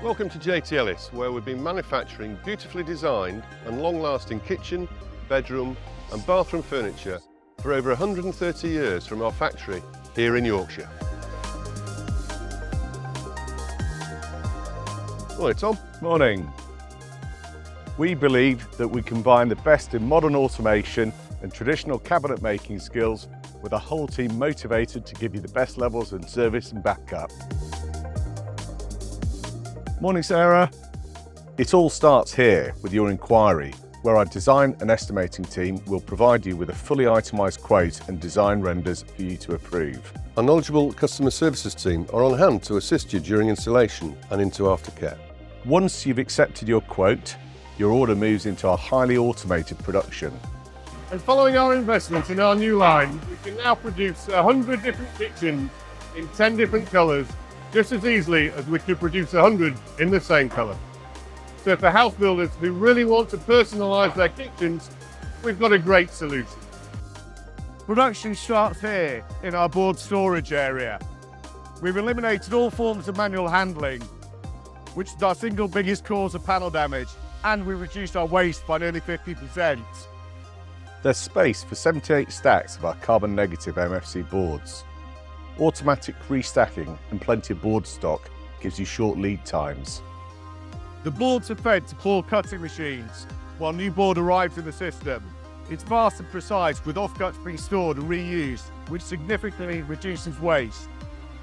Welcome to JT Ellis, where we've been manufacturing beautifully designed and long-lasting kitchen, bedroom and bathroom furniture for over 130 years from our factory here in Yorkshire. Morning, Tom. Morning. We believe that we combine the best in modern automation and traditional cabinet making skills with a whole team motivated to give you the best levels of service and backup. Morning, Sarah. It all starts here with your inquiry, where our design and estimating team will provide you with a fully itemised quote and design renders for you to approve. Our knowledgeable customer services team are on hand to assist you during installation and into aftercare. Once you've accepted your quote, your order moves into our highly automated production. And following our investment in our new line, we can now produce 100 different kitchens in 10 different colours, just as easily as we could produce 100 in the same colour. So for house builders who really want to personalise their kitchens, we've got a great solution. Production starts here in our board storage area. We've eliminated all forms of manual handling, which is our single biggest cause of panel damage, and we reduced our waste by nearly 50%. There's space for 78 stacks of our carbon negative MFC boards. Automatic restacking and plenty of board stock gives you short lead times. The boards are fed to 4 cutting machines while new board arrives in the system. It's fast and precise, with offcuts being stored and reused, which significantly reduces waste.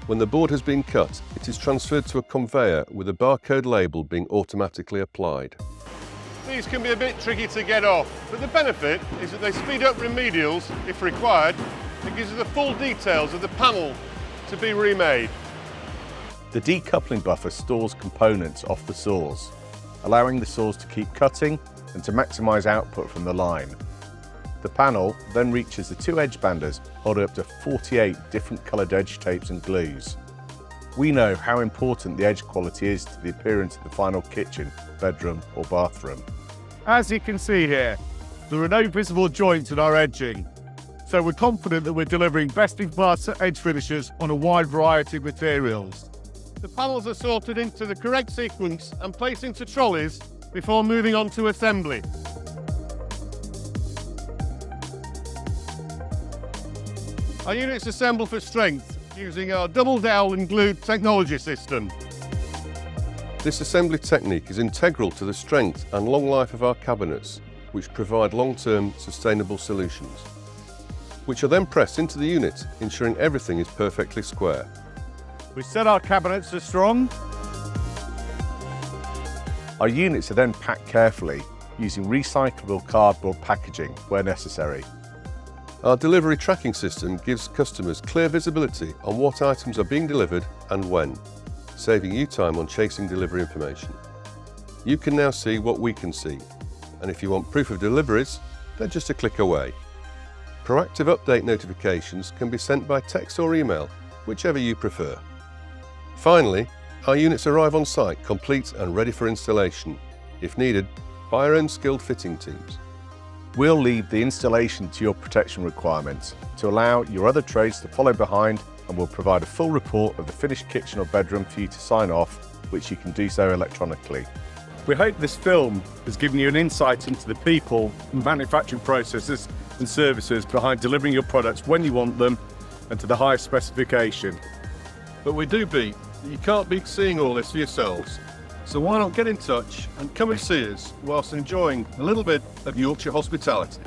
When the board has been cut, it is transferred to a conveyor with a barcode label being automatically applied. These can be a bit tricky to get off, but the benefit is that they speed up remedials if required. It gives us the full details of the panel to be remade. The decoupling buffer stores components off the saws, allowing the saws to keep cutting and to maximise output from the line. The panel then reaches the 2 edge banders holding up to 48 different coloured edge tapes and glues. We know how important the edge quality is to the appearance of the final kitchen, bedroom or bathroom. As you can see here, there are no visible joints in our edging, so we're confident that we're delivering best-in-class edge finishes on a wide variety of materials. The panels are sorted into the correct sequence and placed into trolleys before moving on to assembly. Our units assemble for strength using our double dowel and glued technology system. This assembly technique is integral to the strength and long life of our cabinets, which provide long-term sustainable solutions, which are then pressed into the unit, ensuring everything is perfectly square. We set our cabinets as strong. Our units are then packed carefully using recyclable cardboard packaging where necessary. Our delivery tracking system gives customers clear visibility on what items are being delivered and when, saving you time on chasing delivery information. You can now see what we can see, and if you want proof of deliveries, they're just a click away. Proactive update notifications can be sent by text or email, whichever you prefer. Finally, our units arrive on site complete and ready for installation, if needed, by our own skilled fitting teams. We'll leave the installation to your protection requirements to allow your other trades to follow behind, and we'll provide a full report of the finished kitchen or bedroom for you to sign off, which you can do so electronically. We hope this film has given you an insight into the people and manufacturing processes and services behind delivering your products when you want them and to the highest specification. But we do beat that you can't be seeing all this for yourselves. So why not get in touch and come and see us whilst enjoying a little bit of Yorkshire hospitality.